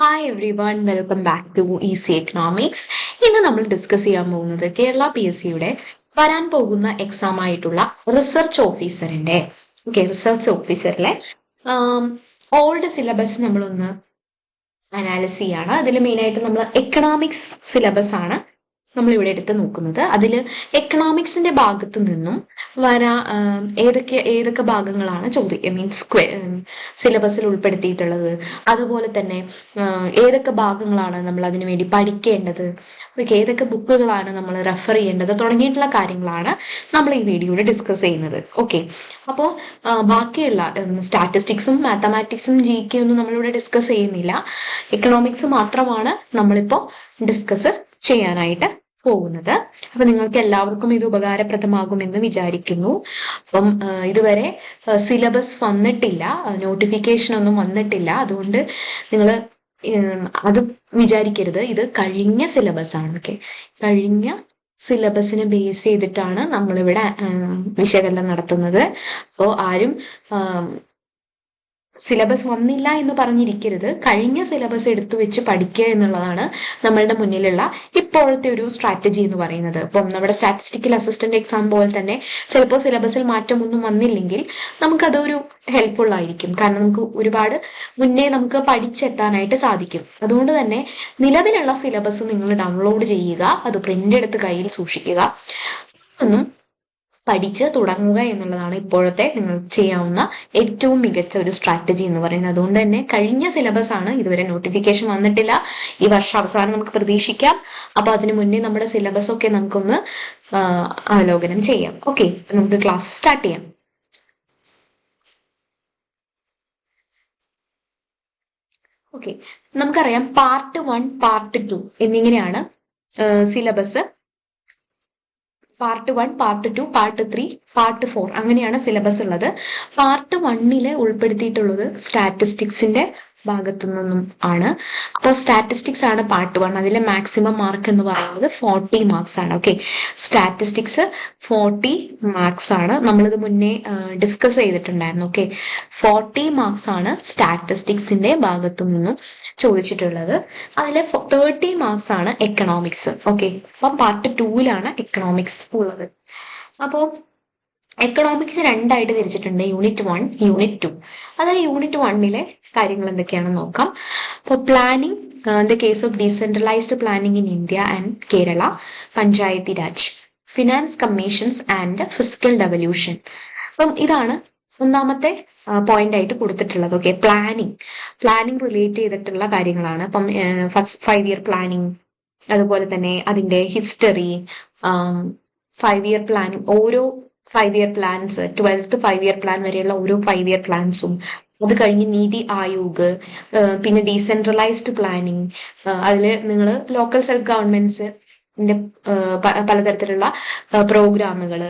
Hi everyone, welcome back to easy economics. ഇന്ന് നമ്മൾ discuss ചെയ്യാൻ പോകുന്നത് കേരള PSCയുടെ വരാൻ പോകുന്ന എക്സാം ആയിട്ടുള്ള റിസർച്ച് ഓഫീസറിലെ ഓൾഡ് സിലബസ് നമ്മളൊന്ന് അനാലിസ് ചെയ്യാണ്. അതിൽ മെയിനായിട്ട് നമ്മൾ എക്കണോമിക്സ് സിലബസ് ആണ് നമ്മളിവിടെ എടുത്ത് നോക്കുന്നത്. അതിൽ എക്കണോമിക്സിന്റെ ഭാഗത്തു നിന്നും ഏതൊക്കെ ഭാഗങ്ങളാണ് മീൻസ് സിലബസിൽ ഉൾപ്പെടുത്തിയിട്ടുള്ളത്, അതുപോലെ തന്നെ ഏതൊക്കെ ഭാഗങ്ങളാണ് നമ്മൾ അതിനു വേണ്ടി പഠിക്കേണ്ടത്, ഏതൊക്കെ ബുക്കുകളാണ് നമ്മൾ റെഫർ ചെയ്യേണ്ടത് തുടങ്ങിയിട്ടുള്ള കാര്യങ്ങളാണ് നമ്മൾ ഈ വീഡിയോയിൽ ഡിസ്കസ് ചെയ്യുന്നത്. ഓക്കെ, അപ്പോൾ ബാക്കിയുള്ള സ്റ്റാറ്റിസ്റ്റിക്സും മാത്തമാറ്റിക്സും GK ഒന്നും നമ്മളിവിടെ ഡിസ്കസ് ചെയ്യുന്നില്ല. എക്കണോമിക്സ് മാത്രമാണ് നമ്മളിപ്പോൾ ഡിസ്കസ് ചെയ്യാനായിട്ട് പോകുന്നത്. അപ്പൊ നിങ്ങൾക്ക് എല്ലാവർക്കും ഇത് ഉപകാരപ്രദമാകുമെന്ന് വിചാരിക്കുന്നു. അപ്പം ഇതുവരെ സിലബസ് വന്നിട്ടില്ല, നോട്ടിഫിക്കേഷൻ ഒന്നും വന്നിട്ടില്ല. അതുകൊണ്ട് നിങ്ങൾ അത് വിചാരിക്കരുത്, ഇത് കഴിഞ്ഞ സിലബസ് ആണ്. ഓക്കെ, കഴിഞ്ഞ സിലബസിനെ ബേസ് ചെയ്തിട്ടാണ് നമ്മളിവിടെ വിശകലനം നടത്തുന്നത്. അപ്പോൾ ആരും സിലബസ് വന്നില്ല എന്ന് പറഞ്ഞിരിക്കരുത്. കഴിഞ്ഞ സിലബസ് എടുത്തു വെച്ച് പഠിക്കുക എന്നുള്ളതാണ് നമ്മളുടെ മുന്നിലുള്ള ഇപ്പോഴത്തെ ഒരു സ്ട്രാറ്റജി എന്ന് പറയുന്നത്. അപ്പം നമ്മുടെ സ്റ്റാറ്റിസ്റ്റിക്കൽ അസിസ്റ്റന്റ് എക്സാം പോലെ തന്നെ ചിലപ്പോൾ സിലബസിൽ മാറ്റമൊന്നും വന്നില്ലെങ്കിൽ നമുക്കതൊരു ഹെൽപ്ഫുൾ ആയിരിക്കും. കാരണം നമുക്ക് ഒരുപാട് മുന്നേ നമുക്ക് പഠിച്ചെത്താനായിട്ട് സാധിക്കും. അതുകൊണ്ട് തന്നെ നിലവിലുള്ള സിലബസ് നിങ്ങൾ ഡൗൺലോഡ് ചെയ്യുക, അത് പ്രിന്റ് എടുത്ത് കയ്യിൽ സൂക്ഷിക്കുക, ഒന്നും പഠിച്ച് തുടങ്ങുക എന്നുള്ളതാണ് ഇപ്പോഴത്തെ നിങ്ങൾ ചെയ്യാവുന്ന ഏറ്റവും മികച്ച ഒരു സ്ട്രാറ്റജി എന്ന് പറയുന്നത്. അതുകൊണ്ട് തന്നെ കഴിഞ്ഞ സിലബസ് ആണ്, ഇതുവരെ നോട്ടിഫിക്കേഷൻ വന്നിട്ടില്ല. ഈ വർഷം അവസാനം നമുക്ക് പ്രതീക്ഷിക്കാം. അപ്പൊ അതിനു മുന്നേ നമ്മുടെ സിലബസ് ഒക്കെ നമുക്കൊന്ന് അവലോകനം ചെയ്യാം. ഓക്കെ, നമുക്ക് ക്ലാസ് സ്റ്റാർട്ട് ചെയ്യാം. ഓക്കെ, നമുക്കറിയാം പാർട്ട് 1, പാർട്ട് 2 എന്നിങ്ങനെയാണ് syllabus. Part 1, part 2, part 3, part 4 അങ്ങനെയാണ് സിലബസ് ഉള്ളത്. പാർട്ട് 1 ഉൾപ്പെടുത്തിയിട്ടുള്ളത് സ്റ്റാറ്റിസ്റ്റിക്സിന്റെ ഭാഗത്തു നിന്നും ആണ്. അപ്പോൾ സ്റ്റാറ്റിസ്റ്റിക്സ് ആണ് പാർട്ട് 1. അതിലെ മാക്സിമം മാർക്ക് എന്ന് പറയുന്നത് 40 മാർക്സ് ആണ്. ഓക്കെ, സ്റ്റാറ്റിസ്റ്റിക്സ് 40 മാർക്സ് ആണ്. നമ്മളിത് മുന്നേ ഡിസ്കസ് ചെയ്തിട്ടുണ്ടായിരുന്നു. ഓക്കെ, 40 മാർക്സ് ആണ് സ്റ്റാറ്റിസ്റ്റിക്സിന്റെ ഭാഗത്തു നിന്നും ചോദിച്ചിട്ടുള്ളത്. അതിലെ 30 മാർക്സ് ആണ് എക്കണോമിക്സ്. ഓക്കെ, അപ്പം പാർട്ട് 2 എക്കണോമിക്സ് ഉള്ളത്. അപ്പോൾ എക്കണോമിക്സ് രണ്ടായിട്ട് തിരിച്ചിട്ടുണ്ട്, യൂണിറ്റ് 1, യൂണിറ്റ് 2. അതായത് യൂണിറ്റ് 1 കാര്യങ്ങൾ എന്തൊക്കെയാണെന്ന് നോക്കാം. അപ്പോൾ planning, the case of decentralised planning in India and Kerala, Panchayati Raj, finance commissions and fiscal devolution. അപ്പം ഇതാണ് ഒന്നാമത്തെ പോയിന്റ് ആയിട്ട് കൊടുത്തിട്ടുള്ളത്. ഓക്കെ, പ്ലാനിങ് റിലേറ്റ് ചെയ്തിട്ടുള്ള കാര്യങ്ങളാണ്. അപ്പം ഫസ്റ്റ് 5 ഇയർ പ്ലാനിങ്, അതുപോലെ തന്നെ അതിന്റെ ഹിസ്റ്ററി, 5 ഇയർ പ്ലാനിങ്, ഓരോ 5 year plans, 12th 5 year plan വരെയുള്ള ഓരോ 5 ഇയർ പ്ലാൻസും, അത് കഴിഞ്ഞ് നീതി ആയോഗ്, പിന്നെ ഡീസെൻട്രലൈസ്ഡ് പ്ലാനിങ്, അതിൽ നിങ്ങൾ ലോക്കൽ സെൽഫ് ഗവൺമെന്റ്സിന്റെ പലതരത്തിലുള്ള പ്രോഗ്രാമുകൾ,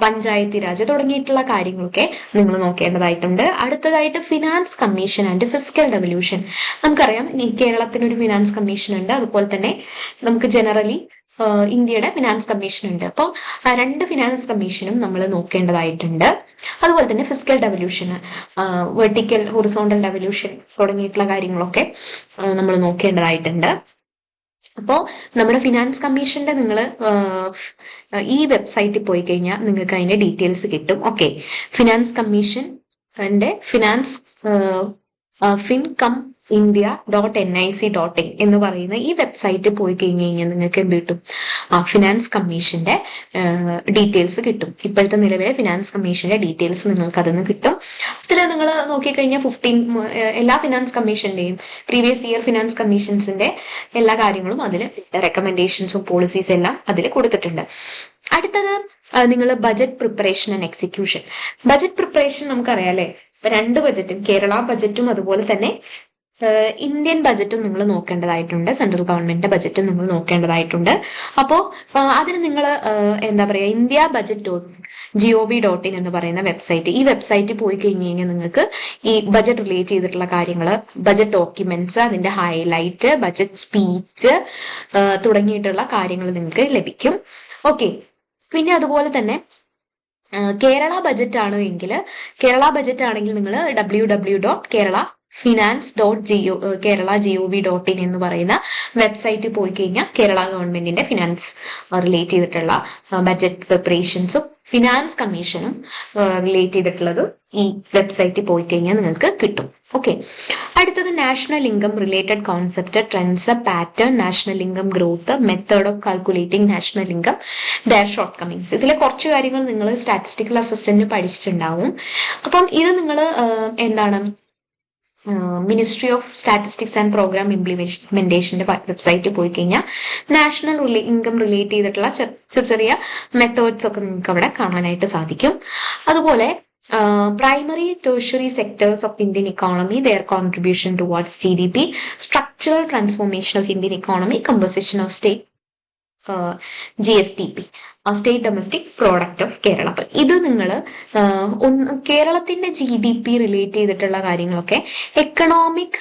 പഞ്ചായത്തി രാജ് തുടങ്ങിയിട്ടുള്ള കാര്യങ്ങളൊക്കെ നിങ്ങൾ നോക്കേണ്ടതായിട്ടുണ്ട്. അടുത്തതായിട്ട് finance commission and fiscal devolution. നമുക്കറിയാം കേരളത്തിനൊരു ഫിനാൻസ് കമ്മീഷൻ ഉണ്ട്, അതുപോലെ തന്നെ നമുക്ക് ജനറലി ഇന്ത്യയുടെ ഫിനാൻസ് കമ്മീഷൻ ഉണ്ട്. അപ്പം 2 ഫിനാൻസ് കമ്മീഷനും നമ്മൾ നോക്കേണ്ടതായിട്ടുണ്ട്. അതുപോലെ തന്നെ fiscal devolution, vertical horizontal devolution തുടങ്ങിയിട്ടുള്ള കാര്യങ്ങളൊക്കെ നമ്മൾ നോക്കേണ്ടതായിട്ടുണ്ട്. അപ്പോൾ നമ്മുടെ ഫിനാൻസ് കമ്മീഷന്റെ നിങ്ങൾ ഈ വെബ്സൈറ്റിൽ പോയി കഴിഞ്ഞാൽ നിങ്ങൾക്ക് അതിന്റെ ഡീറ്റെയിൽസ് കിട്ടും. ഓക്കെ, ഫിനാൻസ് കമ്മീഷന്റെ ഫിൻകം India.nic.in എന്ന് പറയുന്ന ഈ വെബ്സൈറ്റ് പോയി കഴിഞ്ഞാൽ നിങ്ങൾക്ക് എന്ത് കിട്ടും? ഫിനാൻസ് കമ്മീഷന്റെ ഡീറ്റെയിൽസ് കിട്ടും. ഇപ്പോഴത്തെ നിലവിലെ ഫിനാൻസ് കമ്മീഷന്റെ ഡീറ്റെയിൽസ് നിങ്ങൾക്ക് അതിൽ നിന്ന് കിട്ടും. അതിൽ നിങ്ങൾ നോക്കിക്കഴിഞ്ഞാൽ 15 എല്ലാ ഫിനാൻസ് കമ്മീഷന്റെയും പ്രീവിയസ് ഇയർ ഫിനാൻസ് കമ്മീഷൻസിന്റെ എല്ലാ കാര്യങ്ങളും അതിൽ, റെക്കമെൻഡേഷൻസും പോളിസീസ് എല്ലാം അതിൽ കൊടുത്തിട്ടുണ്ട്. അടുത്തത് നിങ്ങൾ budget preparation and execution. Budget preparation നമുക്കറിയാം അല്ലെ, 2 ബജറ്റും, കേരള ബജറ്റും അതുപോലെ തന്നെ ഇന്ത്യൻ ബജറ്റും നിങ്ങൾ നോക്കേണ്ടതായിട്ടുണ്ട്, സെൻട്രൽ ഗവൺമെന്റിന്റെ ബജറ്റും നിങ്ങൾ നോക്കേണ്ടതായിട്ടുണ്ട്. അപ്പോൾ അതിന് നിങ്ങൾ എന്താ പറയാ, ഇന്ത്യ ബജറ്റ് gov.in എന്ന് പറയുന്ന വെബ്സൈറ്റ്, ഈ വെബ്സൈറ്റിൽ പോയി കഴിഞ്ഞ് കഴിഞ്ഞാൽ നിങ്ങൾക്ക് ഈ ബജറ്റ് റിലേറ്റ് ചെയ്തിട്ടുള്ള കാര്യങ്ങൾ, ബജറ്റ് ഡോക്യുമെന്റ്സ്, അതിന്റെ ഹൈലൈറ്റ്, ബജറ്റ് സ്പീച്ച് തുടങ്ങിയിട്ടുള്ള കാര്യങ്ങൾ നിങ്ങൾക്ക് ലഭിക്കും. ഓക്കെ, പിന്നെ അതുപോലെ തന്നെ കേരള ബജറ്റ് ആണെങ്കിൽ നിങ്ങൾ www.kerala finance.kerala.gov.in എന്ന് പറയുന്ന വെബ്സൈറ്റിൽ പോയി കഴിഞ്ഞാൽ കേരള ഗവൺമെന്റിന്റെ ഫിനാൻസ് റിലേറ്റ് ചെയ്തിട്ടുള്ള ബഡ്ജറ്റ് പ്രിപ്പറേഷൻസും ഫിനാൻസ് കമ്മീഷനും റിലേറ്റ് ചെയ്തിട്ടുള്ളത് ഈ വെബ്സൈറ്റിൽ പോയി കഴിഞ്ഞാൽ നിങ്ങൾക്ക് കിട്ടും. ഓക്കെ, അടുത്തത് national income related concept, trends, pattern, national income growth, method of calculating national income, their shortcomings. ഇതിലെ കുറച്ച് കാര്യങ്ങൾ നിങ്ങൾ സ്റ്റാറ്റിസ്റ്റിക്കൽ അസിസ്റ്റന്റ് പഠിച്ചിട്ടുണ്ടാവും. അപ്പം ഇത് നിങ്ങൾ എന്താണ് Ministry of Statistics and Programme ഇംപ്ലിമെന്റേഷന്റെ വെബ്സൈറ്റിൽ പോയി കഴിഞ്ഞാൽ നാഷണൽ ഇൻകം റിലേറ്റ് ചെയ്തിട്ടുള്ള ചെറിയ മെത്തേഡ്സ് ഒക്കെ നിങ്ങൾക്ക് അവിടെ കാണാനായിട്ട് സാധിക്കും. അതുപോലെ primary tertiary sectors of Indian economy, their contribution towards GDP, structural transformation of Indian economy, composition of state GSTP, state domestic product of Kerala. അപ്പൊ ഇത് നിങ്ങൾ കേരളത്തിന്റെ GDP റിലേറ്റ് ചെയ്തിട്ടുള്ള കാര്യങ്ങളൊക്കെ എക്കണോമിക്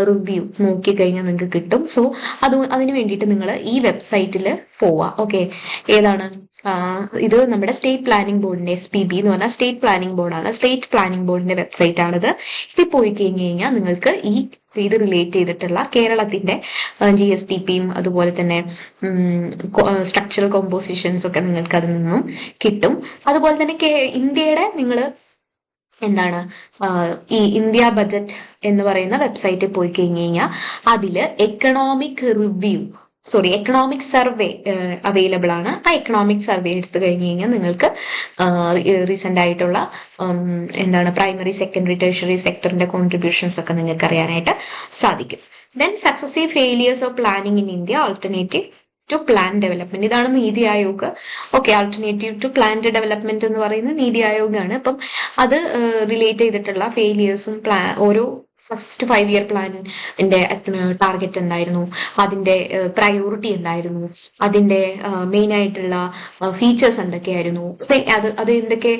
റിവ്യൂ നോക്കിക്കഴിഞ്ഞാൽ നിങ്ങൾക്ക് കിട്ടും. സോ അതിന് വേണ്ടിയിട്ട് നിങ്ങൾ ഈ വെബ്സൈറ്റിൽ പോവാ. ഓക്കെ, ഏതാണ് ഇത് നമ്മുടെ സ്റ്റേറ്റ് പ്ലാനിംഗ് ബോർഡിന്റെ SPB എന്ന് പറഞ്ഞാൽ സ്റ്റേറ്റ് പ്ലാനിംഗ് ബോർഡാണ്. സ്റ്റേറ്റ് പ്ലാനിംഗ് ബോർഡിന്റെ വെബ്സൈറ്റ് ആണിത്. ഇതിൽ പോയി കഴിഞ്ഞു കഴിഞ്ഞാൽ നിങ്ങൾക്ക് ഇത് റിലേറ്റ് ചെയ്തിട്ടുള്ള കേരളത്തിന്റെ GSTPയും അതുപോലെ തന്നെ സ്ട്രക്ചറൽ കോമ്പോസിഷൻസ് ഒക്കെ നിങ്ങൾക്ക് അതിൽ നിന്നും കിട്ടും. അതുപോലെ തന്നെ ഇന്ത്യയുടെ നിങ്ങൾ എന്താണ് ഈ ഇന്ത്യ ബജറ്റ് എന്ന് പറയുന്ന വെബ്സൈറ്റിൽ പോയി കഴിഞ്ഞു കഴിഞ്ഞാൽ അതില് എക്കണോമിക് സർവേ അവൈലബിൾ ആണ്. ആ എക്കണോമിക് സർവേ എടുത്തു കഴിഞ്ഞു കഴിഞ്ഞാൽ നിങ്ങൾക്ക് റീസെന്റ് ആയിട്ടുള്ള എന്താണ് പ്രൈമറി, സെക്കൻഡറി, ടെർഷ്യറി സെക്ടറിന്റെ കോൺട്രിബ്യൂഷൻസ് ഒക്കെ നിങ്ങൾക്ക് അറിയാനായിട്ട് സാധിക്കും. Then successive failures of planning in India, alternative to plan development. ഇതാണ് NITI Aayog. Okay, alternative to planned development എന്ന് പറയുന്നത് നീതി ആയോഗാണ്. അപ്പം അത് റിലേറ്റ് ചെയ്തിട്ടുള്ള ഫെയിലിയേഴ്സും ഓരോ ഫസ്റ്റ് 5 ഇയർ പ്ലാനിന്റെ ടാർഗറ്റ് എന്തായിരുന്നു, അതിന്റെ പ്രയോറിറ്റി എന്തായിരുന്നു, അതിന്റെ മെയിൻ ആയിട്ടുള്ള ഫീച്ചേഴ്സ് എന്തൊക്കെയായിരുന്നു, അത് എന്തൊക്കെ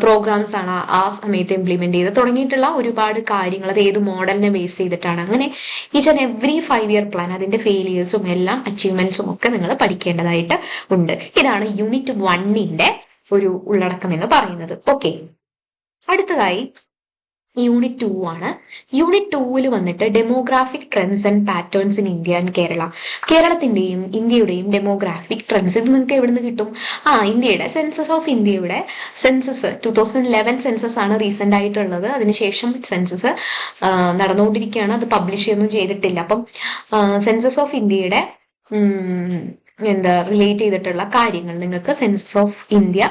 പ്രോഗ്രാംസ് ആണ് ആ സമയത്ത് ഇംപ്ലിമെന്റ് ചെയ്ത് തുടങ്ങിയിട്ടുള്ള ഒരുപാട് കാര്യങ്ങൾ, അത് ഏത് മോഡലിനെ ബേസ് ചെയ്തിട്ടാണ്, അങ്ങനെ each and every 5 year plan അതിന്റെ ഫെയിലിയേഴ്സും എല്ലാം അച്ചീവ്മെന്റ്സും ഒക്കെ നിങ്ങൾ പഠിക്കേണ്ടതായിട്ട് ഉണ്ട്. ഇതാണ് യൂണിറ്റ് 1ന്റെ ഒരു ഉള്ളടക്കം എന്ന് പറയുന്നത്. ഓക്കെ, അടുത്തതായി യൂണിറ്റ് 2 ആണ്. യൂണിറ്റ് 2 വന്നിട്ട് demographic trends and patterns in India and Kerala. കേരളത്തിന്റെയും ഇന്ത്യയുടെയും ഡെമോഗ്രാഫിക് ട്രെൻഡ്സ് ഇത് നിങ്ങൾക്ക് എവിടെ നിന്ന് കിട്ടും? ഇന്ത്യയുടെ ഇന്ത്യയുടെ സെൻസസ് 2011 സെൻസസ് ആണ് റീസെന്റ് ആയിട്ടുള്ളത്. അതിനുശേഷം സെൻസസ് നടന്നുകൊണ്ടിരിക്കുകയാണ്. അത് പബ്ലിഷ് ഒന്നും ചെയ്തിട്ടില്ല. അപ്പം സെൻസസ് ഓഫ് ഇന്ത്യയുടെ റിലേറ്റ് ചെയ്തിട്ടുള്ള കാര്യങ്ങൾ നിങ്ങൾക്ക് സെൻസസ് ഓഫ് ഇന്ത്യ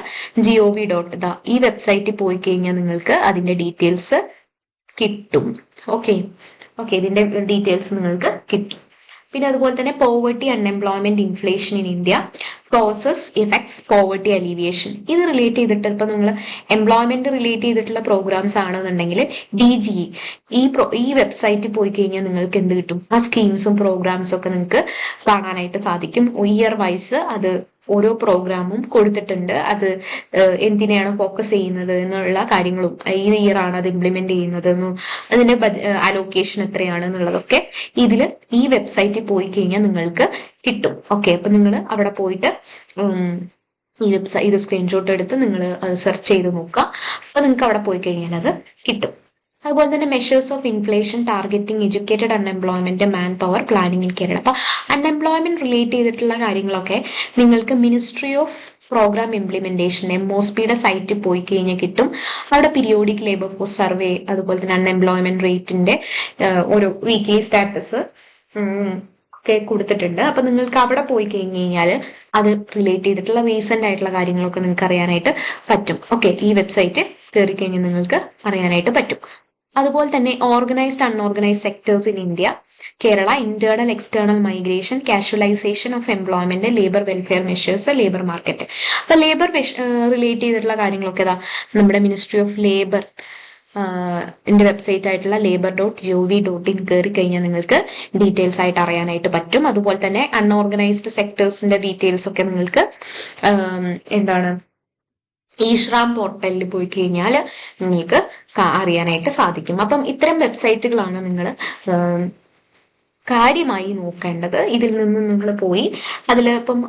gov.in ഈ വെബ്സൈറ്റിൽ പോയി കഴിഞ്ഞാൽ നിങ്ങൾക്ക് അതിന്റെ ഡീറ്റെയിൽസ് കിട്ടും. ഓക്കെ, ഇതിന്റെ ഡീറ്റെയിൽസ് നിങ്ങൾക്ക് കിട്ടും. പിന്നെ അതുപോലെ തന്നെ poverty, unemployment, inflation in India, causes, effects, poverty alleviation. ഇത് റിലേറ്റ് ചെയ്തിട്ട് ഇപ്പൊ നിങ്ങൾ എംപ്ലോയ്മെന്റ് റിലേറ്റ് ചെയ്തിട്ടുള്ള പ്രോഗ്രാംസ് ആണെന്നുണ്ടെങ്കിൽ DGE ഈ വെബ്സൈറ്റിൽ പോയി കഴിഞ്ഞാൽ നിങ്ങൾക്ക് എന്ത് കിട്ടും? ആ സ്കീംസും പ്രോഗ്രാംസും ഒക്കെ നിങ്ങൾക്ക് കാണാനായിട്ട് സാധിക്കും. ഇയർ വൈസ് അത് ഓരോ പ്രോഗ്രാമും കൊടുത്തിട്ടുണ്ട്. അത് എന്തിനെയാണ് ഫോക്കസ് ചെയ്യുന്നത് എന്നുള്ള കാര്യങ്ങളും, ഏത് ഇയർ ആണ് അത് ഇംപ്ലിമെന്റ് ചെയ്യുന്നത് എന്നും അതിന്റെ അലോക്കേഷൻ എത്രയാണ് എന്നുള്ളതൊക്കെ ഈ വെബ്സൈറ്റിൽ പോയി കഴിഞ്ഞാൽ നിങ്ങൾക്ക് കിട്ടും. ഓക്കെ, അപ്പൊ നിങ്ങൾ അവിടെ പോയിട്ട് ഇത് സ്ക്രീൻഷോട്ട് എടുത്ത് നിങ്ങൾ അത് സെർച്ച് ചെയ്ത് നോക്കുക. അപ്പൊ നിങ്ങൾക്ക് അവിടെ പോയി കഴിഞ്ഞാൽ അത് കിട്ടും. അതുപോലെ തന്നെ measures of inflation, targeting educated unemployment, man power, planning in Kerala. അപ്പൊ അൺഎംപ്ലോയ്മെന്റ് റിലേറ്റ് ചെയ്തിട്ടുള്ള കാര്യങ്ങളൊക്കെ നിങ്ങൾക്ക് മിനിസ്ട്രി ഓഫ് പ്രോഗ്രാം ഇംപ്ലിമെന്റേഷൻ MOSPയുടെ സൈറ്റിൽ പോയി കഴിഞ്ഞാൽ കിട്ടും. അവിടെ പീരിയോഡിക് ലേബർ ഫോഴ്സ് സർവേ, അതുപോലെ തന്നെ അൺഎംപ്ലോയ്മെന്റ് റേറ്റിന്റെ ഓരോ വീക്ക്ലി സ്റ്റാറ്റസ് ഒക്കെ കൊടുത്തിട്ടുണ്ട്. അപ്പൊ നിങ്ങൾക്ക് അവിടെ പോയി കഴിഞ്ഞു കഴിഞ്ഞാൽ അത് റിലേറ്റ് ചെയ്തിട്ടുള്ള റീസെന്റ് ആയിട്ടുള്ള കാര്യങ്ങളൊക്കെ നിങ്ങൾക്ക് അറിയാനായിട്ട് പറ്റും. ഓക്കെ, ഈ വെബ്സൈറ്റ് കയറി കഴിഞ്ഞാൽ നിങ്ങൾക്ക് അറിയാനായിട്ട് പറ്റും. അതുപോലെ തന്നെ organised unorganised sectors in India, Kerala, internal external migration, casualisation of employment, labour welfare measures, labour market. അപ്പൊ ലേബർ റിലേറ്റ് ചെയ്തിട്ടുള്ള കാര്യങ്ങളൊക്കെ നമ്മുടെ മിനിസ്ട്രി ഓഫ് ലേബർ വെബ്സൈറ്റ് ആയിട്ടുള്ള labor.gov.in കയറി കഴിഞ്ഞാൽ നിങ്ങൾക്ക് ഡീറ്റെയിൽസ് ആയിട്ട് അറിയാനായിട്ട് പറ്റും. അതുപോലെ തന്നെ അൺഓർഗനൈസ്ഡ് സെക്ടേഴ്സിന്റെ ഡീറ്റെയിൽസ് ഒക്കെ നിങ്ങൾക്ക് ഈശ്രാം പോർട്ടലിൽ പോയി കഴിഞ്ഞാൽ നിങ്ങൾക്ക് അറിയാനായിട്ട് സാധിക്കും. അപ്പം ഇത്തരം വെബ്സൈറ്റുകളാണ് നിങ്ങൾ കാര്യമായി നോക്കേണ്ടത്. ഇതിൽ നിന്ന് നിങ്ങൾ പോയി അതിൽ ഇപ്പം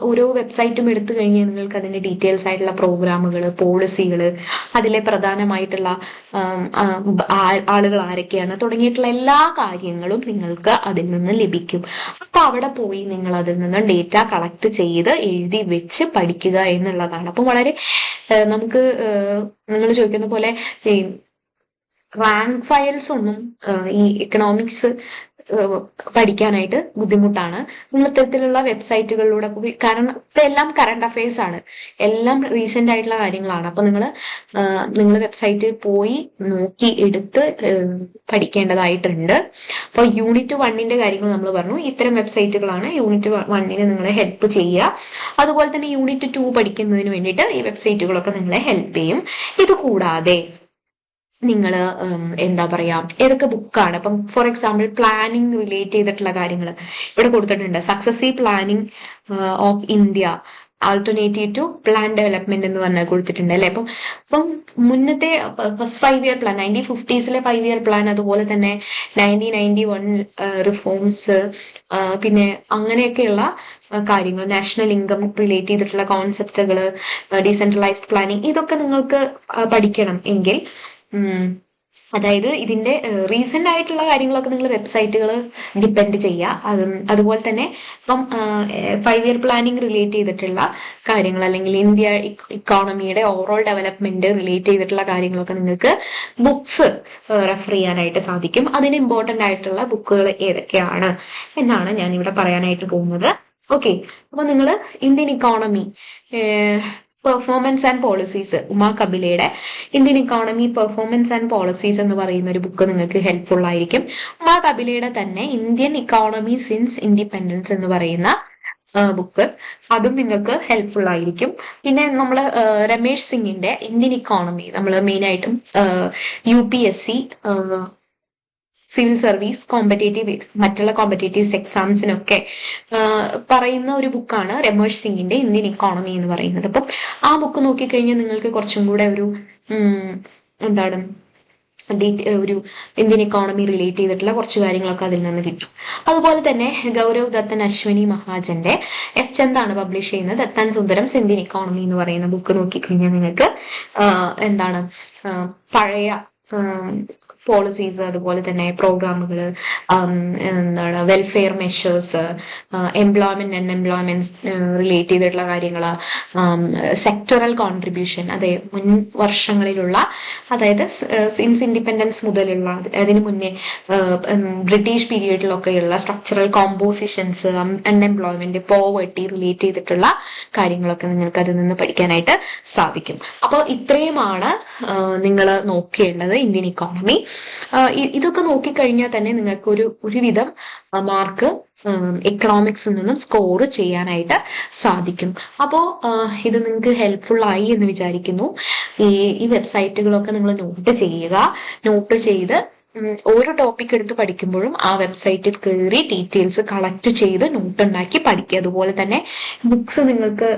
ഓരോ വെബ്സൈറ്റും എടുത്തു കഴിഞ്ഞാൽ നിങ്ങൾക്ക് അതിന്റെ ഡീറ്റെയിൽസ് ആയിട്ടുള്ള പ്രോഗ്രാമുകൾ, പോളിസികൾ, അതിലെ പ്രധാനമായിട്ടുള്ള ആളുകൾ ആരൊക്കെയാണ് തുടങ്ങിയിട്ടുള്ള എല്ലാ കാര്യങ്ങളും നിങ്ങൾക്ക് അതിൽ നിന്ന് ലഭിക്കും. അപ്പൊ അവിടെ പോയി നിങ്ങൾ അതിൽ നിന്ന് ഡേറ്റ കളക്ട് ചെയ്ത് എഴുതി വെച്ച് പഠിക്കുക എന്നുള്ളതാണ്. അപ്പൊ വളരെ നമുക്ക് നിങ്ങൾ ചോദിക്കുന്ന പോലെ ഈ റാങ്ക് ഫയൽസ് ഒന്നും ഈ എക്കണോമിക്സ് പഠിക്കാനായിട്ട് ബുദ്ധിമുട്ടാണ്. നിങ്ങൾ ഇത്തരത്തിലുള്ള വെബ്സൈറ്റുകളിലൂടെ പോയി, കാരണം ഇതെല്ലാം കറണ്ട് അഫയേഴ്സ് ആണ്, എല്ലാം റീസെന്റ് ആയിട്ടുള്ള കാര്യങ്ങളാണ്. അപ്പൊ നിങ്ങൾ വെബ്സൈറ്റിൽ പോയി നോക്കി എടുത്ത് പഠിക്കേണ്ടതായിട്ടുണ്ട്. അപ്പോൾ യൂണിറ്റ് 1ന്റെ കാര്യങ്ങൾ നമ്മൾ പറഞ്ഞു. ഇത്തരം വെബ്സൈറ്റുകളാണ് യൂണിറ്റ് 1ന് നിങ്ങളെ ഹെൽപ്പ് ചെയ്യുക. അതുപോലെ തന്നെ യൂണിറ്റ് 2 പഠിക്കുന്നതിന് വേണ്ടിയിട്ട് ഈ വെബ്സൈറ്റുകളൊക്കെ നിങ്ങളെ ഹെൽപ്പ് ചെയ്യും. ഇത് കൂടാതെ നിങ്ങൾ എന്താ പറയാ, ഏതൊക്കെ ബുക്കാണ് ഇപ്പം ഫോർ എക്സാമ്പിൾ പ്ലാനിങ് റിലേറ്റ് ചെയ്തിട്ടുള്ള കാര്യങ്ങൾ ഇവിടെ കൊടുത്തിട്ടുണ്ട്. Successive planning of India, alternative to plan development എന്ന് പറഞ്ഞാൽ കൊടുത്തിട്ടുണ്ട് അല്ലെ. അപ്പം മുന്നത്തെ first 5 year plan, 1950s 5 year plan, അതുപോലെ തന്നെ 1991 റിഫോംസ്, പിന്നെ അങ്ങനെയൊക്കെയുള്ള കാര്യങ്ങൾ, നാഷണൽ ഇൻകം റിലേറ്റ് ചെയ്തിട്ടുള്ള കോൺസെപ്റ്റുകൾ, ഡീസെൻട്രലൈസ്ഡ് പ്ലാനിങ്, ഇതൊക്കെ നിങ്ങൾക്ക് പഠിക്കണം എങ്കിൽ അതായത് ഇതിന്റെ റീസെന്റ് ആയിട്ടുള്ള കാര്യങ്ങളൊക്കെ നിങ്ങൾ വെബ്സൈറ്റുകൾ ഡിപ്പെൻഡ് ചെയ്യുക. അതുപോലെ തന്നെ ഇപ്പം 5 ഇയർ പ്ലാനിങ് റിലേറ്റ് ചെയ്തിട്ടുള്ള കാര്യങ്ങൾ, അല്ലെങ്കിൽ ഇന്ത്യ ഇക്കോണമിയുടെ ഓവറോൾ ഡെവലപ്മെന്റ് റിലേറ്റ് ചെയ്തിട്ടുള്ള കാര്യങ്ങളൊക്കെ നിങ്ങൾക്ക് ബുക്സ് റെഫർ ചെയ്യാനായിട്ട് സാധിക്കും. അതിന് ഇമ്പോർട്ടന്റ് ആയിട്ടുള്ള ബുക്കുകൾ ഏതൊക്കെയാണ് എന്നാണ് ഞാൻ ഇവിടെ പറയാനായിട്ട് പോകുന്നത്. ഓക്കെ, അപ്പൊ നിങ്ങൾ Indian economy performance and policies, Uma കപിലയുടെ Indian economy performance and policies എന്ന് പറയുന്ന ഒരു ബുക്ക് നിങ്ങൾക്ക് ഹെൽപ്ഫുൾ ആയിരിക്കും. ഉമാ കപിലയുടെ തന്നെ ഇന്ത്യൻ ഇക്കോണമി സിൻസ് ഇൻഡിപെൻഡൻസ് എന്ന് പറയുന്ന ബുക്ക്, അതും നിങ്ങൾക്ക് ഹെൽപ്ഫുൾ ആയിരിക്കും. പിന്നെ നമ്മൾ രമേഷ് സിംഗിന്റെ ഇന്ത്യൻ ഇക്കോണമി, നമ്മൾ മെയിനായിട്ടും UPSC, സിവിൽ സർവീസ്, മറ്റുള്ള കോമ്പറ്റേറ്റീവ്സ് എക്സാംസിനൊക്കെ പറയുന്ന ഒരു ബുക്കാണ് രമേഷ് സിംഗിന്റെ ഇന്ത്യൻ ഇക്കോണമി എന്ന് പറയുന്നത്. അപ്പം ആ ബുക്ക് നോക്കിക്കഴിഞ്ഞാൽ നിങ്ങൾക്ക് കുറച്ചും കൂടെ ഒരു എന്താണ് ഒരു ഇന്ത്യൻ ഇക്കോണമി റിലേറ്റ് ചെയ്തിട്ടുള്ള കുറച്ച് കാര്യങ്ങളൊക്കെ അതിൽ നിന്ന് കിട്ടും. അതുപോലെ തന്നെ ഗൗരവ് ദത്തൻ, അശ്വനി മഹാജന്റെ എസ് ചന്താണ് പബ്ലിഷ് ചെയ്യുന്നത് ദത്തൻ സുന്ദരം ഇന്ത്യൻ ഇക്കോണമി എന്ന് പറയുന്ന ബുക്ക് നോക്കിക്കഴിഞ്ഞാൽ നിങ്ങൾക്ക് എന്താണ് പഴയ പോളിസീസ്, അതുപോലെ തന്നെ പ്രോഗ്രാമുകൾ, എന്താണ് welfare measures, employment unemployment relate ചെയ്തിട്ടുള്ള കാര്യങ്ങൾ, സെക്ടറൽ കോൺട്രിബ്യൂഷൻ, അതെ മുൻ വർഷങ്ങളിലുള്ള, അതായത് സിൻസ് ഇൻഡിപെൻഡൻസ് മുതലുള്ള, അതിനു മുന്നേ ബ്രിട്ടീഷ് പീരിയഡിലൊക്കെയുള്ള structural compositions, unemployment, poverty relate ചെയ്തിട്ടുള്ള കാര്യങ്ങളൊക്കെ നിങ്ങൾക്ക് അതിൽ നിന്ന് പഠിക്കാനായിട്ട് സാധിക്കും. അപ്പോൾ ഇത്രയുമാണ് നിങ്ങൾ നോക്കേണ്ടത് ഇന്ത്യൻ ഇക്കോണമി. ഇതൊക്കെ നോക്കിക്കഴിഞ്ഞാൽ തന്നെ നിങ്ങൾക്ക് ഒരുവിധം മാർക്ക് എക്കണോമിക്സിൽ നിന്നും സ്കോർ ചെയ്യാനായിട്ട് സാധിക്കും. അപ്പോൾ ഇത് നിങ്ങൾക്ക് ഹെൽപ്ഫുൾ ആയി എന്ന് വിചാരിക്കുന്നു. ഈ വെബ്സൈറ്റുകളൊക്കെ നിങ്ങൾ നോട്ട് ചെയ്ത് ഓരോ ടോപ്പിക് എടുത്ത് പഠിക്കുമ്പോഴും ആ വെബ്സൈറ്റിൽ കയറി ഡീറ്റെയിൽസ് കളക്ട് ചെയ്ത് നോട്ട് ഉണ്ടാക്കി പഠിക്കുക. അതുപോലെ തന്നെ ബുക്സ് നിങ്ങൾക്ക്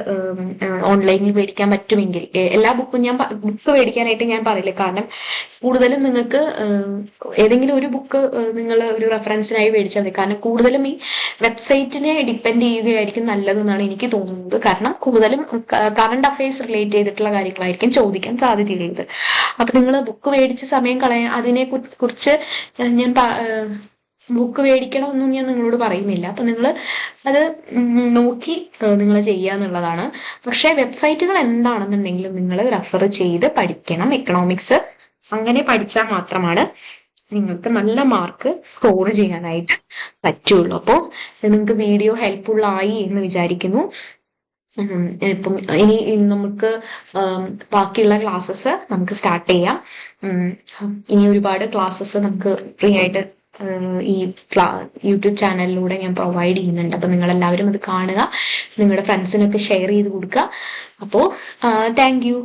ഓൺലൈനിൽ മേടിക്കാൻ പറ്റുമെങ്കിൽ, എല്ലാ ബുക്കും ബുക്ക് മേടിക്കാനായിട്ട് ഞാൻ പറയില്ല, കാരണം കൂടുതലും നിങ്ങൾക്ക് ഏതെങ്കിലും ഒരു ബുക്ക് നിങ്ങൾ ഒരു റെഫറൻസിനായി മേടിച്ചാൽ മതി. കാരണം കൂടുതലും ഈ വെബ്സൈറ്റിനെ ഡിപ്പെൻഡ് ചെയ്യുകയായിരിക്കും നല്ലതെന്നാണ് എനിക്ക് തോന്നുന്നത്. കാരണം കൂടുതലും കറണ്ട് അഫയേഴ്സ് റിലേറ്റ് ചെയ്തിട്ടുള്ള കാര്യങ്ങളായിരിക്കും ചോദിക്കാൻ സാധ്യതയുള്ളത്. അപ്പൊ നിങ്ങൾ ബുക്ക് മേടിച്ച് സമയം കളയാൻ, അതിനെ കുറിച്ച് ഞാൻ ബുക്ക് മേടിക്കണമെന്നും ഞാൻ നിങ്ങളോട് പറയുന്നില്ല. അപ്പൊ നിങ്ങൾ അത് നോക്കി നിങ്ങൾ ചെയ്യുക എന്നുള്ളതാണ്. പക്ഷെ വെബ്സൈറ്റുകൾ എന്താണെന്നുണ്ടെങ്കിലും നിങ്ങൾ റെഫർ ചെയ്ത് പഠിക്കണം എക്കണോമിക്സ്. അങ്ങനെ പഠിച്ചാൽ മാത്രമാണ് നിങ്ങൾക്ക് നല്ല മാർക്ക് സ്കോർ ചെയ്യാനായിട്ട് പറ്റുള്ളൂ. അപ്പോൾ നിങ്ങൾക്ക് വീഡിയോ ഹെൽപ്ഫുൾ ആയി എന്ന് വിചാരിക്കുന്നു. ഇപ്പം ഇനി നമുക്ക് ബാക്കിയുള്ള ക്ലാസ്സസ് നമുക്ക് സ്റ്റാർട്ട് ചെയ്യാം. ഇനി ഒരുപാട് ക്ലാസ്സസ് നമുക്ക് ഫ്രീ ആയിട്ട് ഈ യൂട്യൂബ് ചാനലിലൂടെ ഞാൻ പ്രൊവൈഡ് ചെയ്യുന്നുണ്ട്. അപ്പൊ നിങ്ങൾ എല്ലാവരും അത് കാണുക, നിങ്ങളുടെ ഫ്രണ്ട്സിനൊക്കെ ഷെയർ ചെയ്ത് കൊടുക്കുക. അപ്പോൾ താങ്ക് യു.